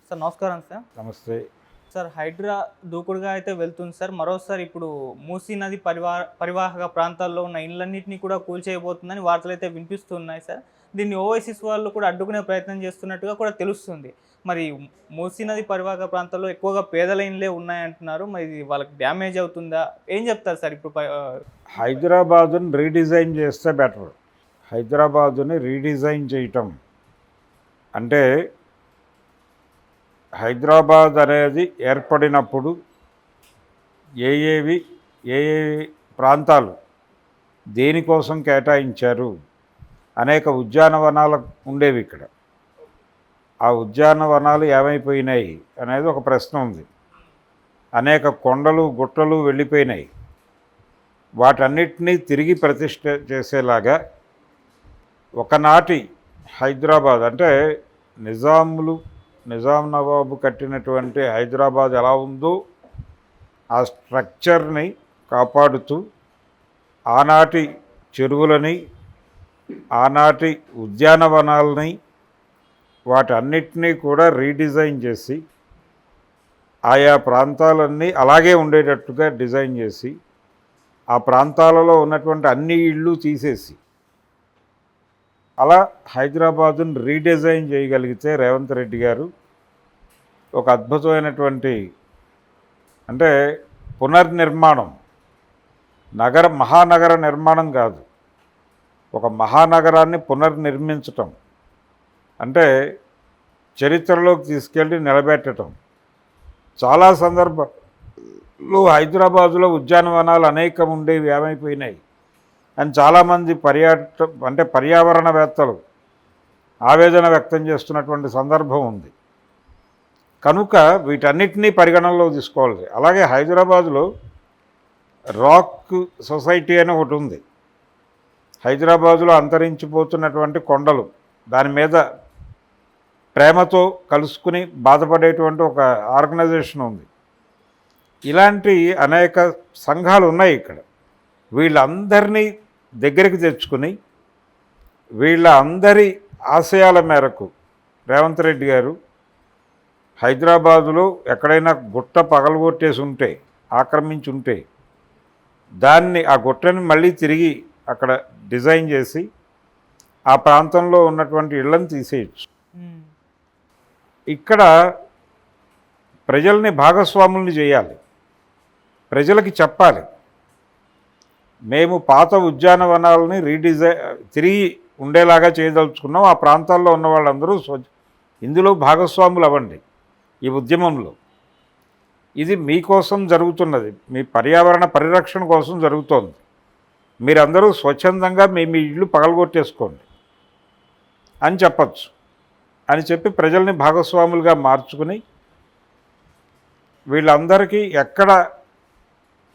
Sir నమస్కారం sir. నమస్తే. Sir Hydraa దూకుడుగా అయితే వెళ్తుంది సార్. మరోసారి ఇప్పుడు మూసీ నది పరివాహక ప్రాంతాల్లో ఉన్న ఇళ్ళన్నింటినీ కూడా కూల్చేయబోతుందని వార్తలైతే వినిపిస్తున్నాయి సార్. దీన్ని ఓవైసీస్ వాళ్ళు కూడా అడ్డుకునే ప్రయత్నం చేస్తున్నట్టుగా కూడా తెలుస్తుంది. మరి మూసీ నది పరివాహక ప్రాంతాల్లో ఎక్కువగా పేదల ఇండ్లే ఉన్నాయంటున్నారు. మరి ఇది వాళ్ళకి డ్యామేజ్ అవుతుందా? ఏం చెప్తారు సార్ ఇప్పుడు? హైదరాబాదుని రీడిజైన్ చేస్తే బెటర్. హైదరాబాదుని రీడిజైన్ చేయటం అంటే హైదరాబాద్ అనేది ఏర్పడినప్పుడు ఏ ఏ ప్రాంతాలు దేనికోసం కేటాయించారు, అనేక ఉద్యానవనాలు ఉండేవి ఇక్కడ. ఆ ఉద్యానవనాలు ఏమైపోయినాయి అనేది ఒక ప్రశ్న ఉంది. అనేక కొండలు గుట్టలు వెళ్ళిపోయినాయి. వాటన్నిటినీ తిరిగి ప్రతిష్ఠ చేసేలాగా ఒకనాటి హైదరాబాద్ అంటే నిజాం నవాబు కట్టినటువంటి హైదరాబాద్ ఎలా ఉందో ఆ స్ట్రక్చర్ని కాపాడుతూ ఆనాటి చెరువులని, ఆనాటి ఉద్యానవనాలని వాటన్నిటినీ కూడా రీడిజైన్ చేసి ఆయా ప్రాంతాలన్నీ అలాగే ఉండేటట్టుగా డిజైన్ చేసి ఆ ప్రాంతాలలో ఉన్నటువంటి అన్ని ఇళ్ళు తీసేసి అలా హైదరాబాదును రీడిజైన్ చేయగలిగితే రేవంత్ రెడ్డి గారు ఒక అద్భుతమైనటువంటి అంటే పునర్నిర్మాణం, మహానగర నిర్మాణం కాదు, ఒక మహానగరాన్ని పునర్నిర్మించటం అంటే చరిత్రలోకి తీసుకెళ్ళి నిలబెట్టడం. చాలా సందర్భాలు హైదరాబాదులో ఉద్యానవనాలు అనేకం ఉండేవి, ఏమైపోయినాయి అని చాలామంది పర్యావరణవేత్తలు ఆవేదన వ్యక్తం చేస్తున్నటువంటి సందర్భం ఉంది. కనుక వీటన్నిటినీ పరిగణనలో తీసుకోవాలి. అలాగే హైదరాబాదులో రాక్ సొసైటీ అని ఒకటి ఉంది. హైదరాబాదులో అంతరించిపోతున్నటువంటి కొండలు, దాని మీద ప్రేమతో కలుసుకుని బాధపడేటువంటి ఒక ఆర్గనైజేషన్ ఉంది. ఇలాంటి అనేక సంఘాలు ఉన్నాయి ఇక్కడ. వీళ్ళందరినీ దగ్గరికి తెచ్చుకుని వీళ్ళ అందరి ఆశయాల మేరకు రేవంత్ రెడ్డి గారు హైదరాబాదులో ఎక్కడైనా గుట్ట పగలగొట్టేసి ఉంటే, ఆక్రమించి ఉంటే దాన్ని ఆ గుట్టని మళ్ళీ తిరిగి అక్కడ డిజైన్ చేసి ఆ ప్రాంతంలో ఉన్నటువంటి ఇళ్లను తీసేయచ్చు. ఇక్కడ ప్రజల్ని భాగస్వాముల్ని చేయాలి. ప్రజలకి చెప్పాలి, మేము పాత ఉద్యానవనాలని తిరిగి ఉండేలాగా చేయదలుచుకున్నాం. ఆ ప్రాంతాల్లో ఉన్న వాళ్ళందరూ ఇందులో భాగస్వాములు అవ్వండి. ఈ ఉద్యమంలో ఇది మీకోసం జరుగుతున్నది, మీ పర్యావరణ పరిరక్షణ కోసం జరుగుతోంది. మీరందరూ స్వచ్ఛందంగా మీ ఇళ్ళు పగలగొట్టేసుకోండి అని చెప్పచ్చు అని చెప్పి ప్రజల్ని భాగస్వాములుగా మార్చుకుని వీళ్ళందరికీ ఎక్కడ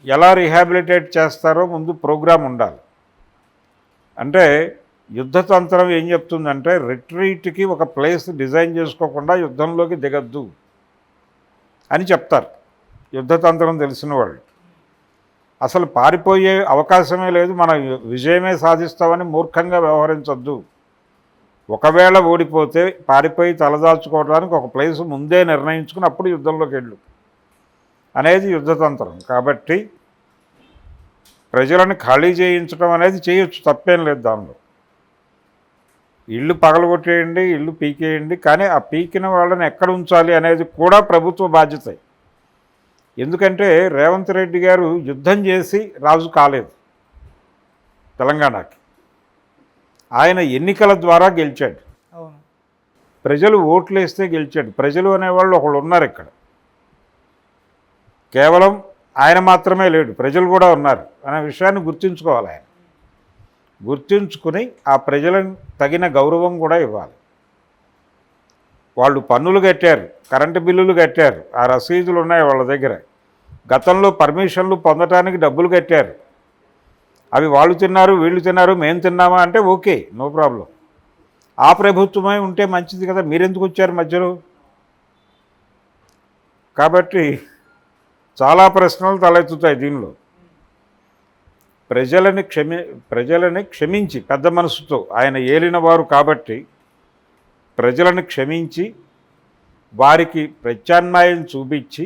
ఎలా రీహాబిలిటేట్ చేస్తారో ముందు ప్రోగ్రాం ఉండాలి. అంటే యుద్ధతంత్రం ఏం చెప్తుందంటే రిట్రీట్కి ఒక ప్లేస్ డిజైన్ చేసుకోకుండా యుద్ధంలోకి దిగద్దు అని చెప్తారు యుద్ధతంత్రం తెలిసిన వాళ్ళు. అసలు పారిపోయే అవకాశమే లేదు, మన విజయమే సాధిస్తామని మూర్ఖంగా వ్యవహరించొద్దు. ఒకవేళ ఓడిపోతే పారిపోయి తలదాచుకోవడానికి ఒక ప్లేస్ ముందే నిర్ణయించుకుని అప్పుడు యుద్ధంలోకి వెళ్ళు అనేది యుద్ధతంత్రం. కాబట్టి ప్రజలను ఖాళీ చేయించడం అనేది చేయొచ్చు, తప్పేం లేదు దానిలో. ఇళ్ళు పగలగొట్టేయండి, ఇళ్ళు పీకేయండి, కానీ ఆ పీకిన వాళ్ళని ఎక్కడ ఉంచాలి అనేది కూడా ప్రభుత్వ బాధ్యత. ఎందుకంటే రేవంత్ రెడ్డి గారు యుద్ధం చేసి రాజు కాలేదు తెలంగాణకి. ఆయన ఎన్నికల ద్వారా గెలిచాడు, ప్రజలు ఓట్లు వేస్తే గెలిచాడు. ప్రజలు అనేవాళ్ళు ఒకళ్ళు ఉన్నారు ఇక్కడ, కేవలం ఆయన మాత్రమే లేడు, ప్రజలు కూడా ఉన్నారు అనే విషయాన్ని గుర్తుంచుకోవాలి. ఆయన గుర్తుంచుకుని ఆ ప్రజలకు తగిన గౌరవం కూడా ఇవ్వాలి. వాళ్ళు పన్నులు కట్టారు, కరెంటు బిల్లులు కట్టారు, ఆ రసీదులు ఉన్నాయి వాళ్ళ దగ్గర. గతంలో పర్మిషన్లు పొందటానికి డబ్బులు కట్టారు, అవి వాళ్ళు తిన్నారు వీళ్ళు తిన్నారు, మేము తిన్నామా అంటే ఓకే, నో ప్రాబ్లం. ఆ ప్రభుత్వమే ఉంటే మంచిది కదా, మీరెందుకు వచ్చారు మధ్యలో? కాబట్టి చాలా ప్రశ్నలు తలెత్తుతాయి దీనిలో. ప్రజలని క్షమించి పెద్ద మనసుతో ఆయన ఏలినవారు కాబట్టి ప్రజలను క్షమించి వారికి ప్రత్యామ్నాయం చూపించి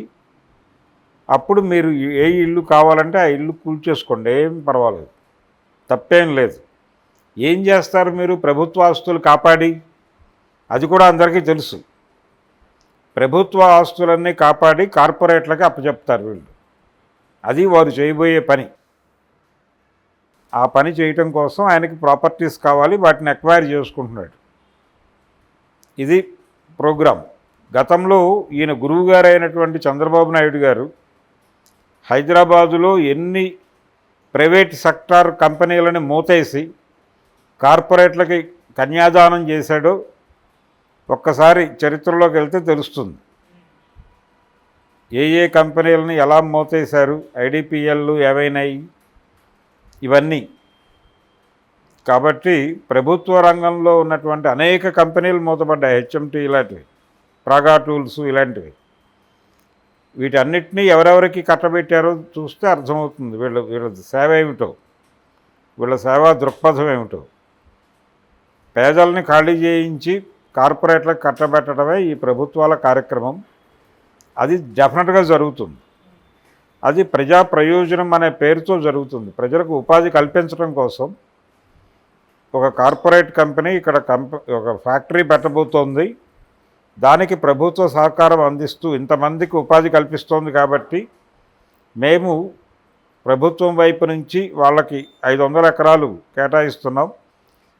అప్పుడు మీరు ఏ ఇల్లు కావాలంటే ఆ ఇల్లు కూల్చేసుకోండి, ఏం పర్వాలేదు, తప్పేం లేదు. ఏం చేస్తారు మీరు ప్రభుత్వ ఆస్తులు కాపాడి? అది కూడా అందరికీ తెలుసు. ప్రభుత్వ ఆస్తులన్నీ కాపాడి కార్పొరేట్లకి అప్పచెప్తారు వీళ్ళు. అది వారు చేయబోయే పని. ఆ పని చేయటం కోసం ఆయనకి ప్రాపర్టీస్ కావాలి, వాటిని ఎక్వైర్ చేసుకుంటున్నాడు. ఇది ప్రోగ్రాం. గతంలో ఈయన గురువుగారు అయినటువంటి చంద్రబాబు నాయుడు గారు హైదరాబాదులో ఎన్ని ప్రైవేట్ సెక్టార్ కంపెనీలను మూతేసి కార్పొరేట్లకి కన్యాదానం చేశాడో ఒక్కసారి చరిత్రలోకి వెళ్తే తెలుస్తుంది. ఏ కంపెనీలని ఎలా మూతేశారు, ఐడిపిఎల్లు ఏవైనాయి, ఇవన్నీ. కాబట్టి ప్రభుత్వ రంగంలో ఉన్నటువంటి అనేక కంపెనీలు మూతపడ్డాయి. హెచ్ఎంటీ ఇలాంటివి, ప్రాగా టూల్స్ ఇలాంటివి. వీటన్నిటినీ ఎవరెవరికి కట్టబెట్టారో చూస్తే అర్థమవుతుంది వీళ్ళ సేవ ఏమిటో, వీళ్ళ సేవా దృక్పథం ఏమిటో. పేదల్ని ఖాళీ చేయించి కార్పొరేట్లకు కట్టబెట్టడమే ఈ ప్రభుత్వాల కార్యక్రమం. అది డెఫినెట్గా జరుగుతుంది. అది ప్రజా ప్రయోజనం అనే పేరుతో జరుగుతుంది. ప్రజలకు ఉపాధి కల్పించడం కోసం ఒక కార్పొరేట్ కంపెనీ ఇక్కడ ఒక ఫ్యాక్టరీ పెట్టబోతోంది. దానికి ప్రభుత్వ సహకారం అందిస్తూ ఇంతమందికి ఉపాధి కల్పిస్తోంది. కాబట్టి మేము ప్రభుత్వం వైపు నుంచి వాళ్ళకి 500 ఎకరాలు కేటాయిస్తున్నాం.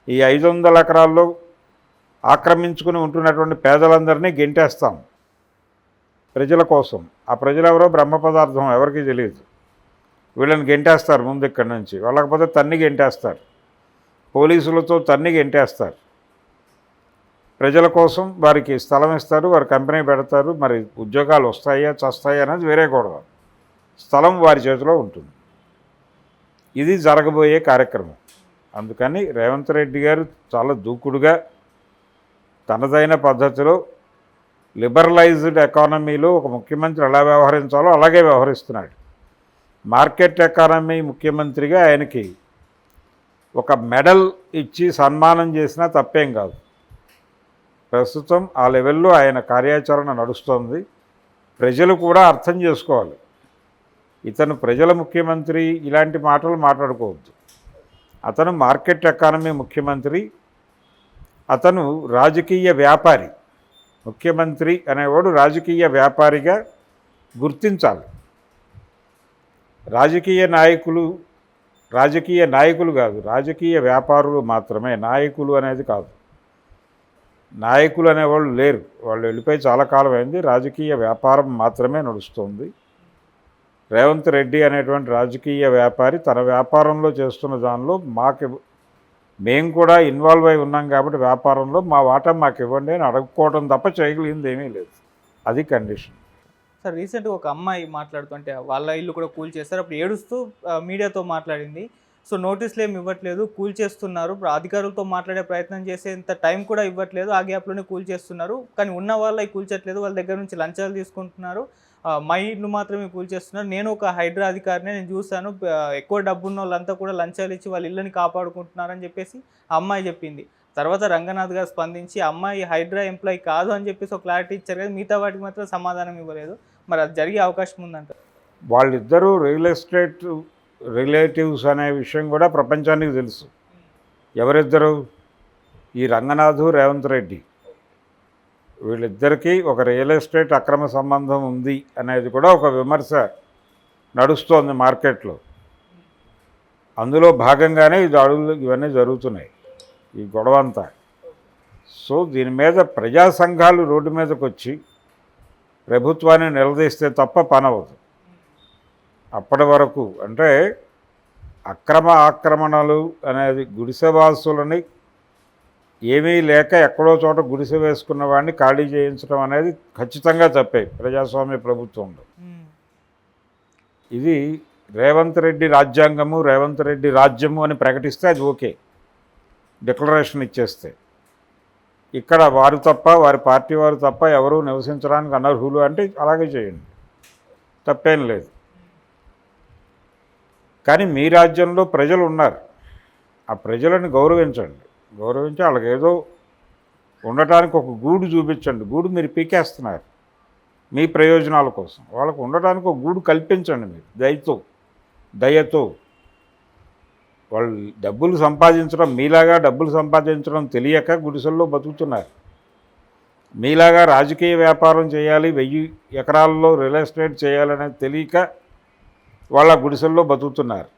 ఈ 500 ఎకరాల్లో ఆక్రమించుకుని ఉంటున్నటువంటి పేదలందరినీ గెంటేస్తాం ప్రజల కోసం. ఆ ప్రజలు ఎవరో బ్రహ్మ పదార్థం ఎవరికీ తెలియదు. వీళ్ళని గెంటేస్తారు ముందు ఇక్కడి నుంచి. వాళ్ళకపోతే తన్ని గెంటేస్తారు, పోలీసులతో తన్ని గెంటేస్తారు. ప్రజల కోసం వారికి స్థలం ఇస్తారు, వారి కంపెనీ పెడతారు. మరి ఉద్యోగాలు వస్తాయా చస్తాయా అనేది వేరే గొడవ. స్థలం వారి చేతిలో ఉంటుంది. ఇది జరగబోయే కార్యక్రమం. అందుకని రేవంత్ రెడ్డి గారు చాలా దూకుడుగా తనదైన పద్ధతిలో లిబరలైజ్డ్ ఎకానమీలో ఒక ముఖ్యమంత్రి ఎలా వ్యవహరించాలో అలాగే వ్యవహరిస్తున్నాడు. మార్కెట్ ఎకానమీ ముఖ్యమంత్రిగా ఆయనకి ఒక మెడల్ ఇచ్చి సన్మానం చేసినా తప్పేం కాదు. ప్రస్తుతం ఆ లెవెల్లో ఆయన కార్యాచరణ నడుస్తోంది. ప్రజలు కూడా అర్థం చేసుకోవాలి. ఇతను ప్రజల ముఖ్యమంత్రి ఇలాంటి మాటలు మాట్లాడుకోవద్దు. అతను మార్కెట్ ఎకానమీ ముఖ్యమంత్రి. అతను రాజకీయ వ్యాపారి. ముఖ్యమంత్రి అనేవాడు రాజకీయ వ్యాపారిగా గుర్తించాలి. రాజకీయ నాయకులు కాదు, రాజకీయ వ్యాపారులు మాత్రమే. నాయకులు అనేది కాదు. నాయకులు అనేవాళ్ళు లేరు, వాళ్ళు వెళ్ళిపోయి చాలా కాలం అయింది. రాజకీయ వ్యాపారం మాత్రమే నడుస్తుంది. రేవంత్ రెడ్డి అనేటువంటి రాజకీయ వ్యాపారి తన వ్యాపారంలో చేస్తున్న దానిలో మేము కూడా ఇన్వాల్వ్ అయి ఉన్నాం కాబట్టి వ్యాపారంలో మా వాటా మాకు ఇవ్వండి అని అడుక్కోవడం తప్ప చేయగలిగింది ఏమీ లేదు. అది కండిషన్. సార్, రీసెంట్గా ఒక అమ్మాయి మాట్లాడుతుంటే వాళ్ళ ఇల్లు కూడా కూల్ చేస్తారు. అప్పుడు ఏడుస్తూ మీడియాతో మాట్లాడింది. సో నోటీసులు ఏమి ఇవ్వట్లేదు, కూల్ చేస్తున్నారు. ఇప్పుడు అధికారులతో మాట్లాడే ప్రయత్నం చేసేంత టైం కూడా ఇవ్వట్లేదు, ఆ గ్యాప్లోనే కూల్ చేస్తున్నారు. కానీ ఉన్న వాళ్ళవి కూల్చట్లేదు, వాళ్ళ దగ్గర నుంచి లంచాలు తీసుకుంటున్నారు. మా ఇల్లు మాత్రమే కూల్ చేస్తున్నారు. నేను ఒక హైడ్రా అధికారిని, నేను చూశాను, ఎక్కువ డబ్బున్న వాళ్ళంతా కూడా లంచాలు ఇచ్చి వాళ్ళ ఇళ్ళని కాపాడుకుంటున్నారని చెప్పేసి ఆ అమ్మాయి చెప్పింది. తర్వాత రంగనాథ్ గారు స్పందించి అమ్మాయి హైడ్రా ఎంప్లాయీ కాదు అని చెప్పేసి ఒక క్లారిటీ ఇచ్చారు కదా, మిగతా వాటికి మాత్రం సమాధానం ఇవ్వలేదు. మరి అది జరిగే అవకాశం ఉందంట. వాళ్ళిద్దరూ రియల్ ఎస్టేట్ రిలేటివ్స్ అనే విషయం కూడా ప్రపంచానికి తెలుసు. ఎవరిద్దరు? ఈ రంగనాథు, రేవంత్ రెడ్డి. వీళ్ళిద్దరికీ ఒక రియల్ ఎస్టేట్ అక్రమ సంబంధం ఉంది అనేది కూడా ఒక విమర్శ నడుస్తోంది మార్కెట్లో. అందులో భాగంగానే ఈ దాడులు ఇవన్నీ జరుగుతున్నాయి, ఈ గొడవ అంతా. సో దీని మీద ప్రజా సంఘాలు రోడ్డు మీదకి వచ్చి ప్రభుత్వాన్ని నిలదీస్తే తప్ప పనవదు. అప్పటి వరకు అంటే ఆక్రమణలు అనేది గుడిసెవాసులని ఏమీ లేక ఎక్కడో చోట గుడిసె వేసుకున్న వాడిని ఖాళీ చేయించడం అనేది ఖచ్చితంగా తప్పే ప్రజాస్వామ్య ప్రభుత్వంలో. ఇది రేవంత్ రెడ్డి రాజ్యాంగము, రేవంత్ రెడ్డి రాజ్యము అని ప్రకటిస్తే అది ఓకే, డిక్లరేషన్ ఇచ్చేస్తే. ఇక్కడ వారు తప్ప, వారి పార్టీ వారు తప్ప ఎవరూ నివసించడానికి అనర్హులు అంటే అలాగే చేయండి, తప్పేం లేదు. కానీ మీ రాజ్యంలో ప్రజలు ఉన్నారు, ఆ ప్రజలను గౌరవించండి. గౌరవించి వాళ్ళకి ఏదో ఉండటానికి ఒక గూడు చూపించండి. గూడు మీరు పీకేస్తున్నారు మీ ప్రయోజనాల కోసం. వాళ్ళకు ఉండటానికి ఒక గూడు కల్పించండి మీరు దయతో. వాళ్ళు డబ్బులు సంపాదించడం, మీలాగా డబ్బులు సంపాదించడం తెలియక గుడిసెల్లో బతుకుతున్నారు. మీలాగా రాజకీయ వ్యాపారం చేయాలి, 1000 ఎకరాల్లో రియల్ ఎస్టేట్ చేయాలనేది తెలియక వాళ్ళ గుడిసెల్లో బతుకుతున్నారు.